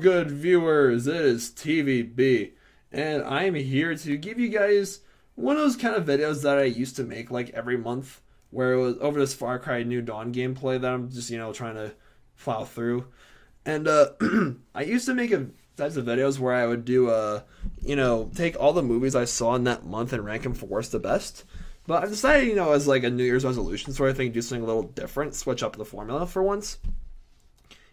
good viewers? It is TVB, and I am here to give you guys one of those kind of videos that I used to make like every month, where it was over this Far Cry New Dawn gameplay that I'm just trying to plow through. And I used to make types of videos where I would do take all the movies I saw in that month and rank them from worst to best. But I've decided, as like a New Year's resolution sort of thing, do something a little different, switch up the formula for once.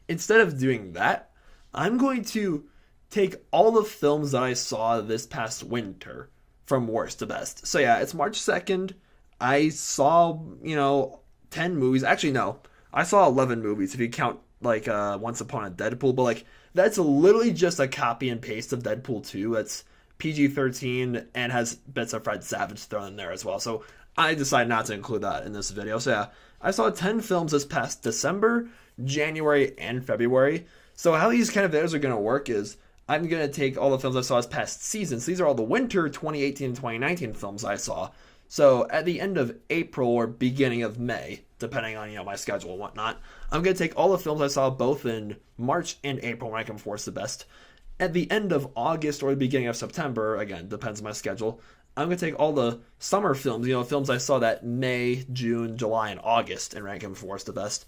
Instead of doing that, I'm going to take all the films that I saw this past winter from worst to best. So yeah, it's March 2nd. I saw, 10 movies. Actually, no. I saw 11 movies if you count like Once Upon a Deadpool, but like that's literally just a copy and paste of Deadpool 2. It's PG-13 and has bits of Fred Savage thrown in there as well. So I decided not to include that in this video. So yeah, I saw 10 films this past December, January, and February. So how these kind of videos are going to work is I'm going to take all the films I saw this past season. So these are all the winter 2018 and 2019 films I saw. So at the end of April or beginning of May, depending on my schedule and whatnot, I'm going to take all the films I saw both in March and April when I can force the best. At the end of August or the beginning of September, again, depends on my schedule, I'm going to take all the summer films, films I saw that May, June, July, and August and rank them from worst to best.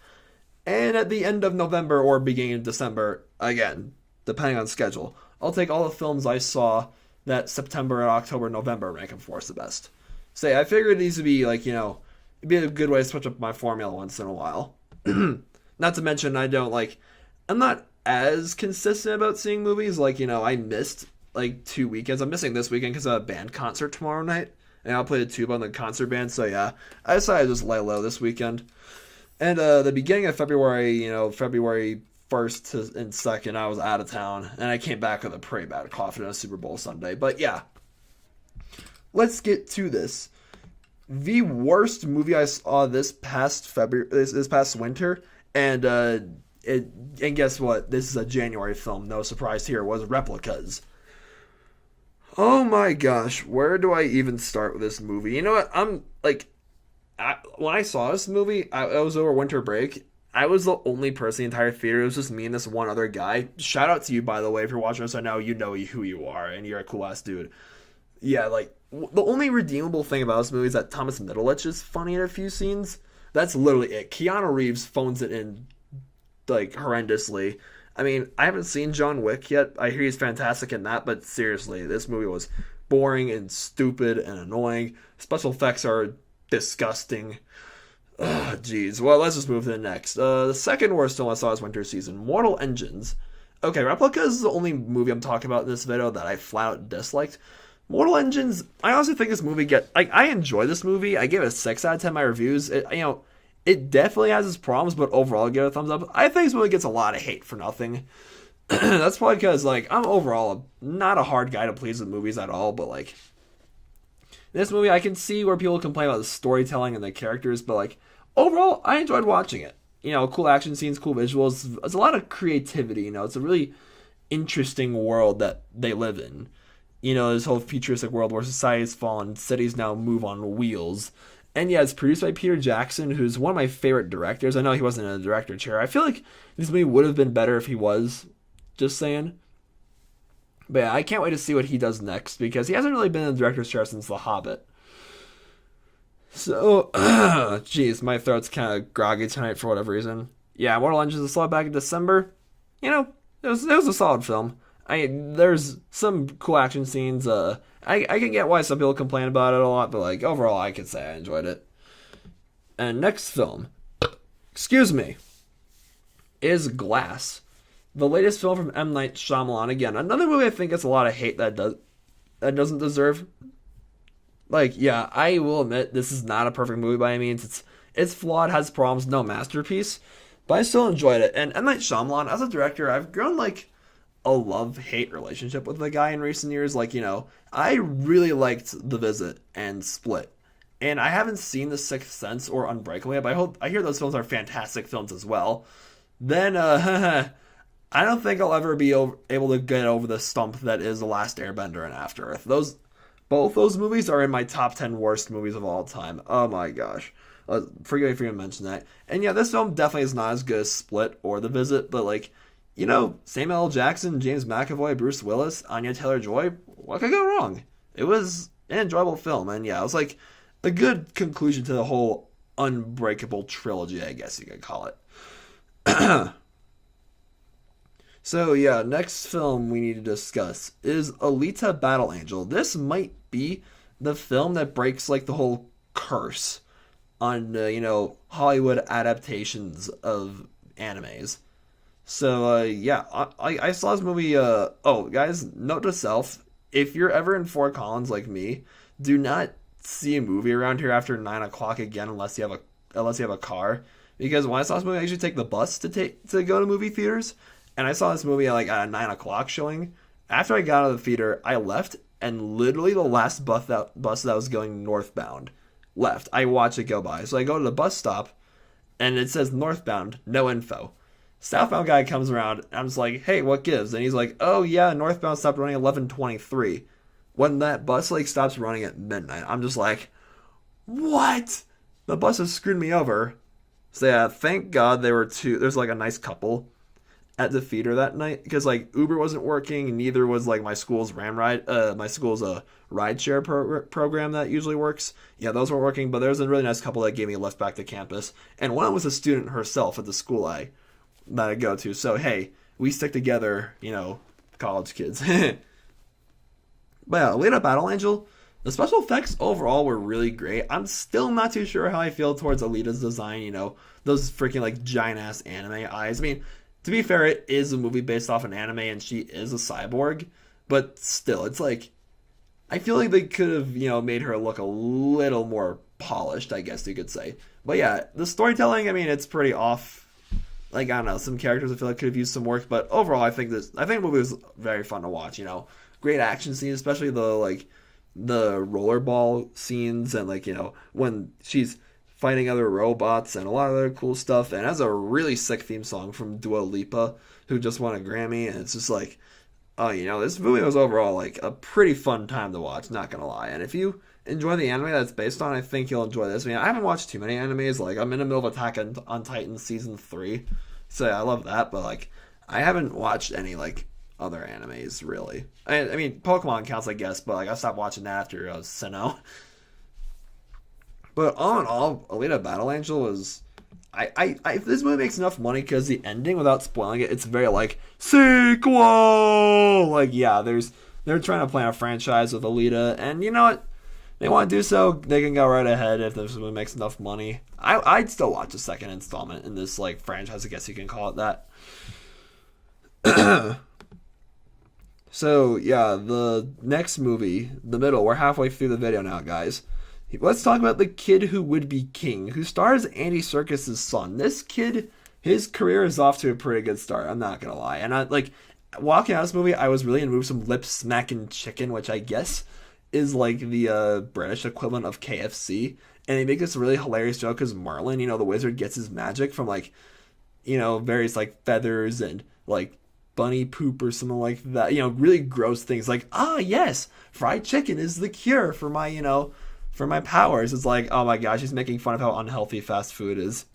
And at the end of November or beginning of December, again, depending on schedule, I'll take all the films I saw that September, October, November and rank them from worst to best. So yeah, I figured these would be like, it'd be a good way to switch up my formula once in a while. Not to mention, I'm not as consistent about seeing movies. I missed like 2 weekends. I'm missing this weekend because of a band concert tomorrow night, and I'll play the tuba on the concert band. So yeah, I decided to just lay low this weekend. And the beginning of February, February 1st and 2nd, I was out of town, and I came back with a pretty bad cough on a Super Bowl Sunday. But yeah, let's get to this. The worst movie I saw this past February, this past winter, and guess what? This is a January film. No surprise here. Was Replicas. Oh my gosh, where do I even start with this movie? You know what? When I saw this movie, I was over winter break. I was the only person in the entire theater. It was just me and this one other guy. Shout out to you, by the way, if you're watching this. I know you know who you are, and you're a cool ass dude. Yeah, the only redeemable thing about this movie is that Thomas Middleditch is funny in a few scenes. That's literally it. Keanu Reeves phones it in, horrendously. I mean, I haven't seen John Wick yet. I hear he's fantastic in that, but seriously, this movie was boring and stupid and annoying. Special effects are disgusting. Ugh, jeez. Well, let's just move to the next. The second worst film I saw this winter season, Mortal Engines. Okay, Replicas is the only movie I'm talking about in this video that I flat out disliked. Mortal Engines, I honestly think this movie I enjoy this movie. I give it a 6 out of 10 in my reviews. It definitely has its problems, but overall I give it a thumbs up. I think this movie gets a lot of hate for nothing. That's probably because, I'm overall not a hard guy to please with movies at all, but, this movie, I can see where people complain about the storytelling and the characters, but, overall, I enjoyed watching it. Cool action scenes, cool visuals. It's a lot of creativity, It's a really interesting world that they live in. This whole futuristic world where society's fallen, cities now move on wheels. And yeah, it's produced by Peter Jackson, who's one of my favorite directors. I know he wasn't in a director chair. I feel like this movie would have been better if he was, just saying. But yeah, I can't wait to see what he does next, because he hasn't really been in the director's chair since The Hobbit. So, jeez, my throat's kind of groggy tonight for whatever reason. Yeah, Mortal Engines was saw back in December. It was a solid film. There's some cool action scenes. I can get why some people complain about it a lot, but overall, I could say I enjoyed it. And next film, is Glass, the latest film from M. Night Shyamalan. Again, another movie I think gets a lot of hate that doesn't deserve. Yeah, I will admit this is not a perfect movie by any means. It's flawed, has problems, no masterpiece, but I still enjoyed it. And M. Night Shyamalan, as a director, I've grown a love-hate relationship with the guy in recent years. I really liked The Visit and Split. And I haven't seen The Sixth Sense or Unbreakable yet, but I hear those films are fantastic films as well. Then, I don't think I'll ever be able to get over the stump that is The Last Airbender and After Earth. Both those movies are in my top 10 worst movies of all time. Oh my gosh. Forgive me for even mentioning that. And yeah, this film definitely is not as good as Split or The Visit, but Samuel L. Jackson, James McAvoy, Bruce Willis, Anya Taylor-Joy. What could go wrong? It was an enjoyable film, and yeah, it was like a good conclusion to the whole Unbreakable trilogy, I guess you could call it. So yeah, next film we need to discuss is Alita Battle Angel. This might be the film that breaks like the whole curse on Hollywood adaptations of animes. So yeah, I saw this movie. Oh, guys, note to self: if you're ever in Fort Collins like me, do not see a movie around here after 9 o'clock again, unless you have a car. Because when I saw this movie, I usually take the bus to go to movie theaters, and I saw this movie at a 9 o'clock showing. After I got out of the theater, I left, and literally the last bus that was going northbound left. I watched it go by, so I go to the bus stop, and it says northbound, no info. Southbound guy comes around, and I'm just like, hey, what gives? And he's like, oh yeah, northbound stopped running 11:23. When that bus stops running at midnight, I'm just like, what? The bus has screwed me over. So yeah, thank God there's a nice couple at the theater that night, because Uber wasn't working, neither was my school's rideshare program that usually works. Yeah, those weren't working, but there was a really nice couple that gave me a lift back to campus, and one was a student herself at the school that I go to. So hey, we stick together, college kids. But yeah, Alita Battle Angel, the special effects overall were really great. I'm still not too sure how I feel towards Alita's design, those freaking giant ass anime eyes. I mean, to be fair, it is a movie based off an anime and she is a cyborg, but still, it's I feel like they could have, made her look a little more polished, I guess you could say. But yeah, the storytelling, I mean, it's pretty off. I don't know, some characters I feel like could have used some work, but overall, I think the movie was very fun to watch. Great action scenes, especially the rollerball scenes, and when she's fighting other robots and a lot of other cool stuff. And it has a really sick theme song from Dua Lipa, who just won a Grammy, and it's just this movie was overall a pretty fun time to watch, not gonna lie. And if you enjoy the anime that's based on, I think you'll enjoy this. I mean, I haven't watched too many animes. I'm in the middle of Attack on Titan season 3, so yeah, I love that. But I haven't watched any other animes really. I mean, Pokemon counts, I guess, but I stopped watching that after Sinnoh. But all in all, Alita Battle Angel was. If this movie makes enough money, because the ending, without spoiling it, it's very sequel. Yeah, they're trying to plan a franchise with Alita, and you know what? They want to do so, they can go right ahead if this movie makes enough money. I'd still watch a second installment in this franchise, I guess you can call it that. So yeah, the next movie, the middle, we're halfway through the video now, guys. Let's talk about The Kid Who Would Be King, who stars Andy Serkis' son. This kid, his career is off to a pretty good start, I'm not gonna lie. And walking out of this movie, I was really in the mood for some lip smacking chicken, which I guess is the British equivalent of KFC. And they make this really hilarious joke because Merlin, the wizard, gets his magic from various feathers and bunny poop or something like that. Really gross things yes, fried chicken is the cure for my for my powers. It's oh my gosh, he's making fun of how unhealthy fast food is.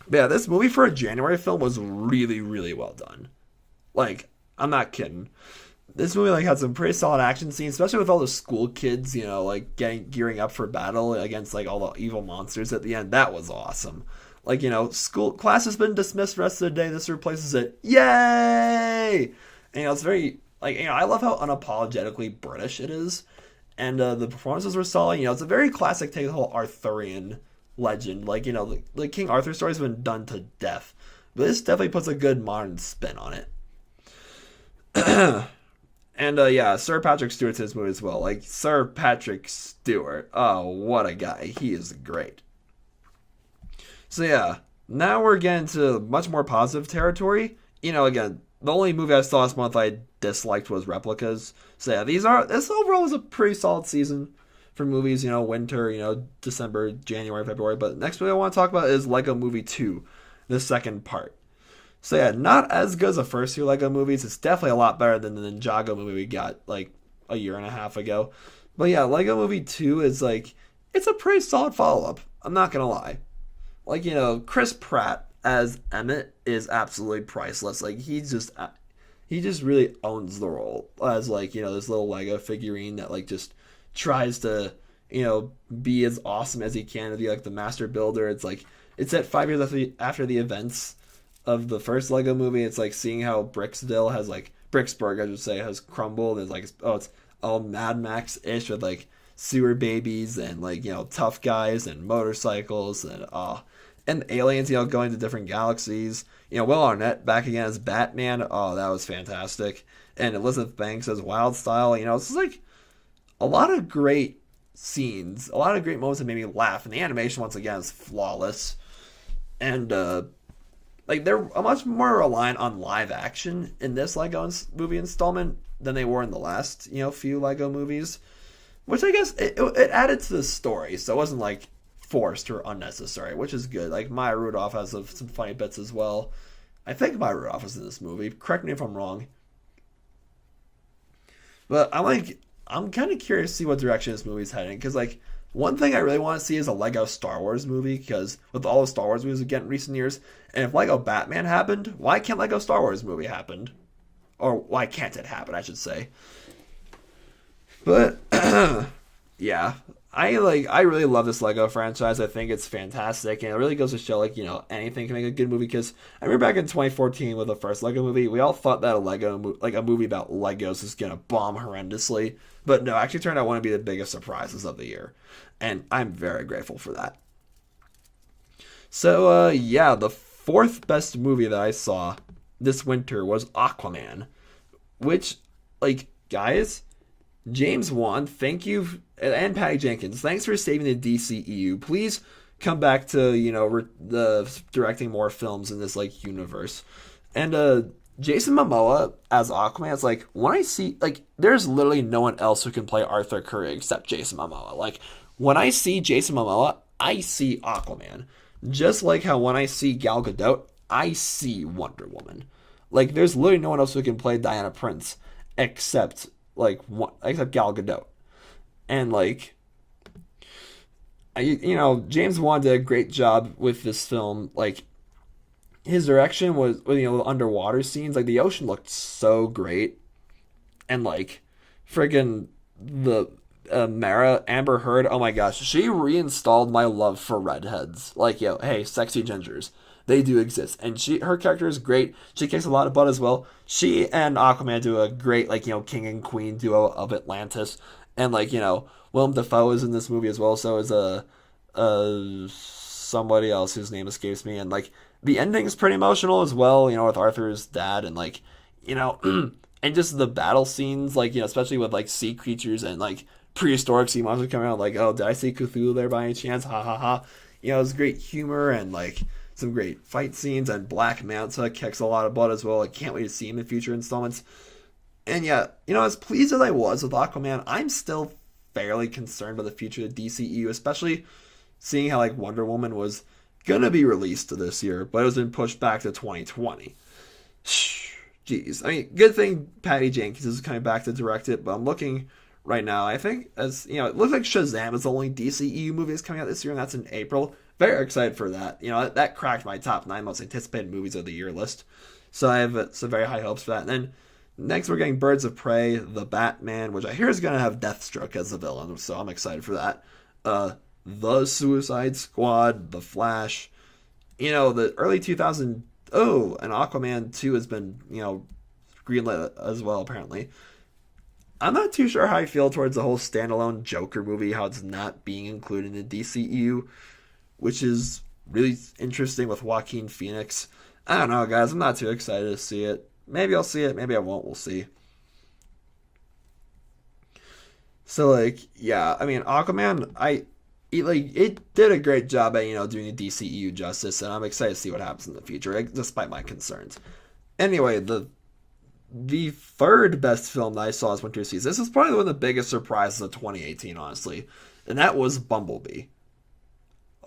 But yeah, this movie for a January film was really, really well done. I'm not kidding. This movie had some pretty solid action scenes, especially with all the school kids, gearing up for battle against all the evil monsters at the end. That was awesome. School class has been dismissed the rest of the day. This replaces it. Yay! And it's very I love how unapologetically British it is. And the performances were solid. It's a very classic take of the whole Arthurian legend. The King Arthur story has been done to death. But this definitely puts a good modern spin on it. And yeah, Sir Patrick Stewart's in this movie as well. Sir Patrick Stewart. Oh, what a guy. He is great. So yeah, now we're getting to much more positive territory. Again, the only movie I saw this month I disliked was Replicas. So yeah, this overall was a pretty solid season for movies, winter, December, January, February. But next movie I want to talk about is Lego Movie 2, the second part. So yeah, not as good as the first two Lego movies. It's definitely a lot better than the Ninjago movie we got a year and a half ago. But yeah, Lego Movie 2 is it's a pretty solid follow-up. I'm not gonna lie. Chris Pratt as Emmett is absolutely priceless. Like he just really owns the role as like this little Lego figurine that like just tries to be as awesome as he can to be like the master builder. It's like it's at 5 years after the events of the first Lego movie. It's like seeing how Bricksville has like Bricksburg, I should say, has crumbled. It's like it's all Mad Max ish with like sewer babies and like tough guys and motorcycles and aliens going to different galaxies. Will Arnett back again as Batman. Oh, that was fantastic. And Elizabeth Banks as Wildstyle. It's like a lot of great scenes, a lot of great moments that made me laugh. And the animation once again is flawless. And like they're much more reliant on live action in this Lego movie installment than they were in the last few Lego movies, which I guess it added to the story, so it wasn't like forced or unnecessary, which is good. Like Maya Rudolph has some funny bits as well. I think Maya Rudolph was in this movie. Correct me if I'm wrong. But I'm kind of curious to see what direction this movie's heading, because like one thing I really want to see is a Lego Star Wars movie, because with all the Star Wars movies we get in recent years, and if Lego Batman happened, why can't Lego Star Wars movie happen? Or why can't it happen, I should say. But yeah, I really love this Lego franchise. I think it's fantastic, and it really goes to show like anything can make a good movie. Because I remember back in 2014 with the first Lego movie, we all thought that a movie about Legos is gonna bomb horrendously, but no, it actually turned out one to be the biggest surprises of the year, and I'm very grateful for that. So yeah, the fourth best movie that I saw this winter was Aquaman, which like guys. James Wan, thank you, and Patty Jenkins, thanks for saving the DCEU. Please come back to the directing more films in this like universe. And Jason Momoa as Aquaman, it's like when I see like there's literally no one else who can play Arthur Curry except Jason Momoa. Like when I see Jason Momoa, I see Aquaman. Just like how when I see Gal Gadot, I see Wonder Woman. Like there's literally no one else who can play Diana Prince except Gal Gadot. And like James Wan did a great job with this film. Like his direction was the underwater scenes, like the ocean looked so great. And like friggin' the Mara Amber Heard, oh my gosh, she reinstalled my love for redheads. Like hey, sexy gingers, they do exist, and her character is great. She kicks a lot of butt as well. She and Aquaman do a great king and queen duo of Atlantis, and Willem Dafoe is in this movie as well. So is somebody else whose name escapes me, and like the ending is pretty emotional as well. With Arthur's dad, and and just the battle scenes, especially with sea creatures and prehistoric sea monsters coming out. Oh, did I see Cthulhu there by any chance? Ha ha ha. It was great humor and some great fight scenes, and Black Manta kicks a lot of butt as well. I can't wait to see him in future installments. And yeah, as pleased as I was with Aquaman, I'm still fairly concerned about the future of the DCEU, especially seeing how Wonder Woman was gonna be released this year, but it was been pushed back to 2020. Jeez, I mean, good thing Patty Jenkins is coming back to direct it, but I'm looking right now. I think it looks like Shazam is the only DCEU movie that's coming out this year, and that's in April. Very excited for that. That cracked my top 9 most anticipated movies of the year list. So I have some very high hopes for that. And then next we're getting Birds of Prey, The Batman, which I hear is going to have Deathstroke as the villain. So I'm excited for that. The Suicide Squad, The Flash. The early 2000s. Oh, and Aquaman 2 has been, greenlit as well, apparently. I'm not too sure how I feel towards the whole standalone Joker movie, how it's not being included in the DCEU, which is really interesting with Joaquin Phoenix. I don't know, guys. I'm not too excited to see it. Maybe I'll see it. Maybe I won't. We'll see. So, yeah. I mean, Aquaman, it did a great job at, doing the DCEU justice, and I'm excited to see what happens in the future, despite my concerns. Anyway, the third best film that I saw this winter season, this is probably one of the biggest surprises of 2018, honestly, and that was Bumblebee.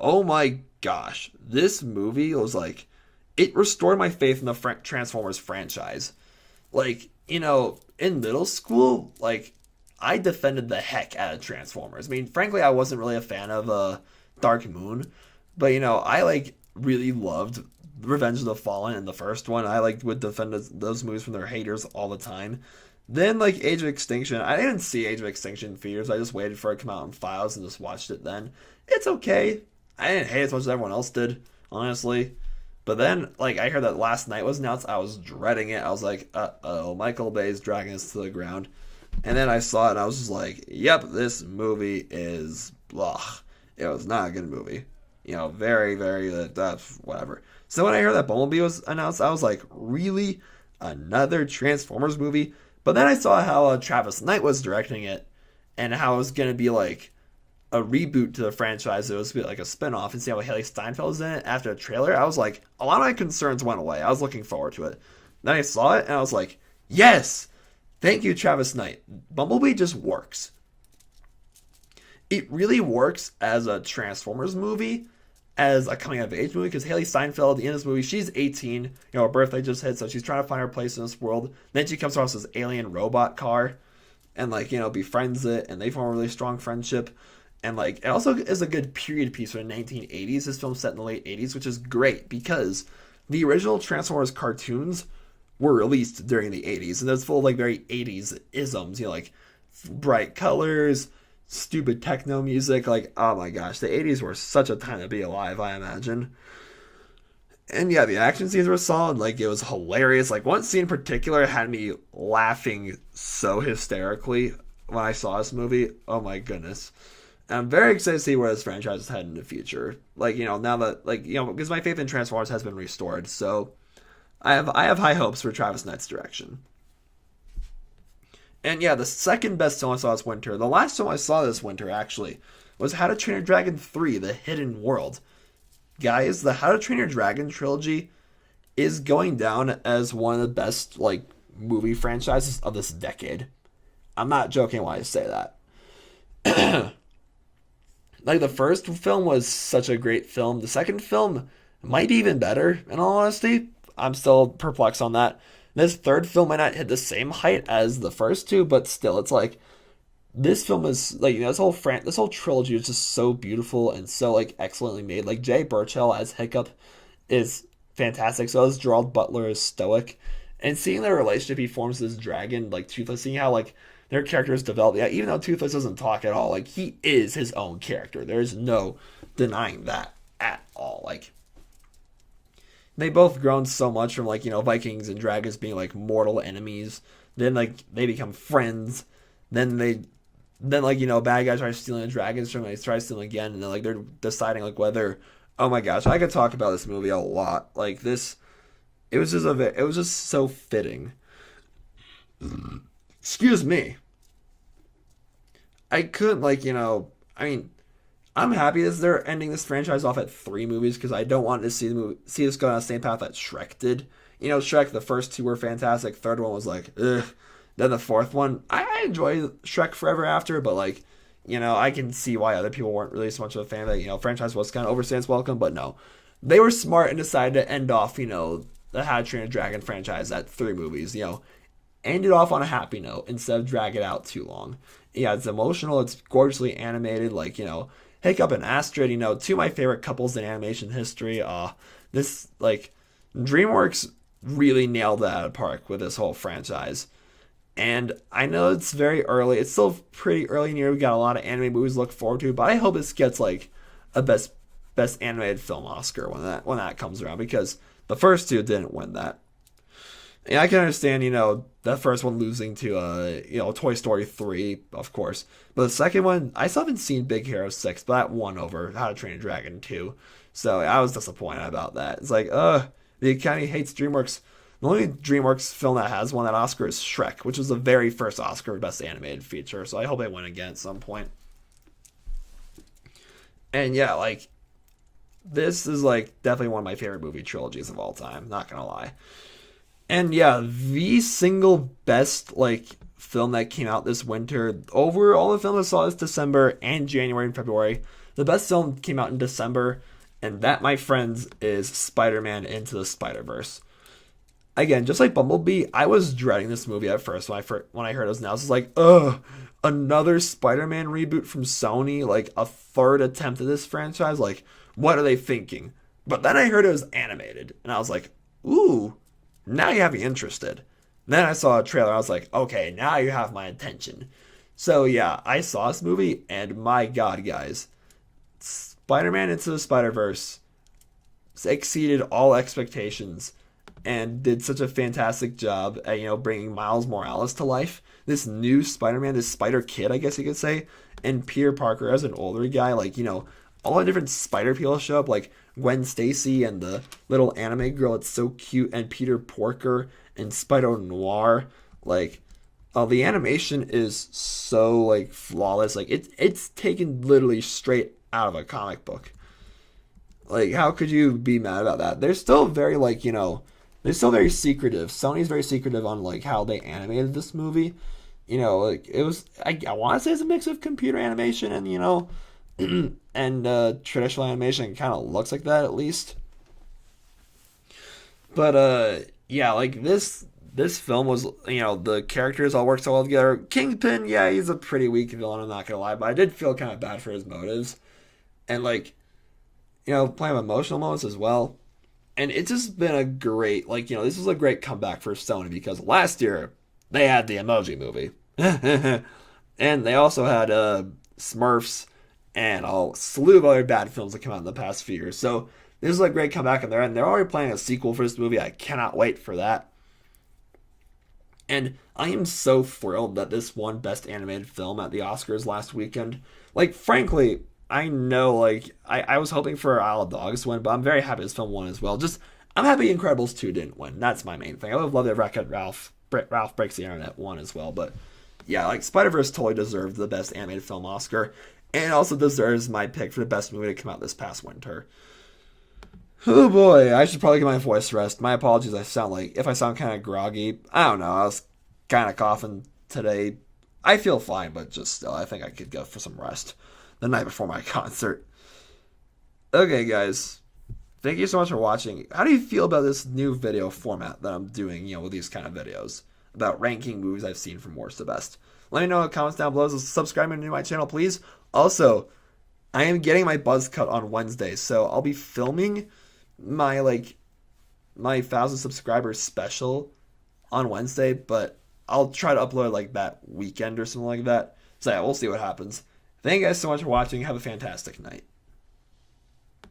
Oh my gosh, this movie was it restored my faith in the Transformers franchise. In middle school, I defended the heck out of Transformers. I mean, frankly, I wasn't really a fan of Dark Moon, but I really loved Revenge of the Fallen and the first one. I like would defend those movies from their haters all the time. Then like Age of Extinction, I didn't see Age of Extinction in theaters. I just waited for it to come out in files and just watched it then. It's okay. I didn't hate it as much as everyone else did, honestly. But then, like, I heard that Last Night was announced. I was dreading it. I was like, uh-oh, Michael Bay's dragging us to the ground. And then I saw it, and I was just like, yep, this movie is blah. It was not a good movie. You know, very, very, whatever. So when I heard that Bumblebee was announced, I was like, really? Another Transformers movie? But then I saw how Travis Knight was directing it, and how it was going to be like a reboot to the franchise. It was like a spinoff, and see how Haley Steinfeld was in it after a trailer. I was like, a lot of my concerns went away. I was looking forward to it. Then I saw it, and I was like, yes! Thank you, Travis Knight. Bumblebee just works. It really works as a Transformers movie, as a coming-of-age movie, because Haley Steinfeld, in this movie, she's 18. You know, her birthday just hit, so she's trying to find her place in this world. Then she comes across this alien robot car, and, like, you know, befriends it, and they form a really strong friendship. And, like, it also is a good period piece for the 1980s. This film's set in the late 80s, which is great, because the original Transformers cartoons were released during the 80s, and it's full of, like, very 80s isms, you know, like, bright colors, stupid techno music. Like, oh my gosh, the 80s were such a time to be alive, I imagine. And yeah, the action scenes were solid. Like, it was hilarious. Like, one scene in particular had me laughing so hysterically when I saw this movie. Oh my goodness. And I'm very excited to see where this franchise is heading in the future. Like, you know, now that, like, you know, because my faith in Transformers has been restored, so I have high hopes for Travis Knight's direction. And yeah, the second best film I saw this winter, the last film I saw this winter actually, was How to Train Your Dragon 3, The Hidden World. Guys, the How to Train Your Dragon trilogy is going down as one of the best, like, movie franchises of this decade. I'm not joking when I say that. Like, the first film was such a great film. The second film might be even better, in all honesty. I'm still perplexed on that. This third film might not hit the same height as the first two, but still, it's like, this film is, like, you know, this whole trilogy is just so beautiful and so, like, excellently made. Like, Jay Burchell as Hiccup is fantastic. So is Gerald Butler as Stoic. And seeing their relationship he forms with this dragon, like, Toothless, seeing how, like, their characters develop. Yeah, even though Toothless doesn't talk at all, like, he is his own character. There's no denying that at all. Like, they both grown so much from, like, you know, Vikings and dragons being, like, mortal enemies. Then, like, they become friends. Then, like, you know, bad guys try stealing the dragons from them. They try stealing again. And then, like, they're deciding, like, whether, oh my gosh, I could talk about this movie a lot. Like, this, it was just so fitting. Excuse me. I couldn't, like, you know, I mean, I'm happy that they're ending this franchise off at 3 movies, because I don't want to see this go down the same path that Shrek did. You know, Shrek, the first 2 were fantastic. Third one was like, ugh. Then the fourth one, I enjoy Shrek Forever After, but, like, you know, I can see why other people weren't really so much of a fan of it. You know, franchise was kind of overstaying its welcome, but no. They were smart and decided to end off, you know, the How to Train Your Dragon franchise at 3 movies, you know. End it off on a happy note instead of drag it out too long. Yeah, it's emotional, it's gorgeously animated, like, you know, Hiccup and Astrid, you know, 2 of my favorite couples in animation history. This, like, DreamWorks really nailed that out of the park with this whole franchise. And I know it's very early. It's still pretty early in the year. We got a lot of anime movies to look forward to, but I hope this gets, like, a best animated film Oscar when that comes around, because the first 2 didn't win that. And I can understand, you know, the first one losing to, you know, Toy Story 3, of course. But the second one, I still haven't seen Big Hero 6, but that won over How to Train Your Dragon 2. So I was disappointed about that. It's like, the Academy hates DreamWorks. The only DreamWorks film that has won that Oscar is Shrek, which was the very first Oscar for Best Animated Feature. So I hope they win again at some point. And yeah, like, this is, like, definitely one of my favorite movie trilogies of all time. Not gonna lie. And yeah, the single best, like, film that came out this winter, over all the films I saw this December and January and February, the best film came out in December, and that, my friends, is Spider-Man Into the Spider-Verse. Again, just like Bumblebee, I was dreading this movie at first when I heard it was announced. I was like, ugh, another Spider-Man reboot from Sony, like a third attempt at this franchise. Like, what are they thinking? But then I heard it was animated, and I was like, ooh, now you have me interested. Then I saw a trailer. I was like, okay, now you have my attention. So yeah, I saw this movie, and my God, guys, Spider-Man Into the Spider-Verse exceeded all expectations and did such a fantastic job at bringing Miles Morales to life. This new Spider-Man, this Spider Kid, I guess you could say, and Peter Parker as an older guy, like all the different Spider people show up, like Gwen Stacy and the little anime girl. It's so cute, and Peter Porker and Spider Noir, like. Oh, the animation is so like flawless. Like it's taken literally straight out of a comic book. Like how could you be mad about that? They're still very like, they're still very secretive. Sony's very secretive on like how they animated this movie. Like it was I want to say it's a mix of computer animation and and traditional animation. It kind of looks like that at least. But yeah, like this film was, the characters all work so well together. Kingpin, yeah, he's a pretty weak villain, I'm not gonna lie, but I did feel kind of bad for his motives. And like, plenty of emotional moments as well. And it's just been a great, like, this was a great comeback for Sony because last year they had the Emoji Movie. And they also had Smurfs and a slew of other bad films that came out in the past few years. So this is a great comeback in there, and they're already planning a sequel for this movie. I cannot wait for that. And I am so thrilled that this won Best Animated Film at the Oscars last weekend. Like, frankly, I know, like, I was hoping for Isle of Dogs to win, but I'm very happy this film won as well. Just, I'm happy Incredibles 2 didn't win. That's my main thing. I would have loved if Wreck-It Ralph Breaks the Internet won as well. But, yeah, like, Spider-Verse totally deserved the Best Animated Film Oscar. And also deserves my pick for the best movie to come out this past winter. Oh boy, I should probably get my voice rest. My apologies, if I sound kind of groggy. I don't know, I was kind of coughing today. I feel fine, but just still, I think I could go for some rest the night before my concert. Okay, guys, thank you so much for watching. How do you feel about this new video format that I'm doing, with these kind of videos? About ranking movies I've seen from worst to best. Let me know in the comments down below. Subscribe to my channel, please. Also, I am getting my buzz cut on Wednesday, so I'll be filming my 1,000 subscribers special on Wednesday, but I'll try to upload like that weekend or something like that. So yeah, we'll see what happens. Thank you guys so much for watching. Have a fantastic night.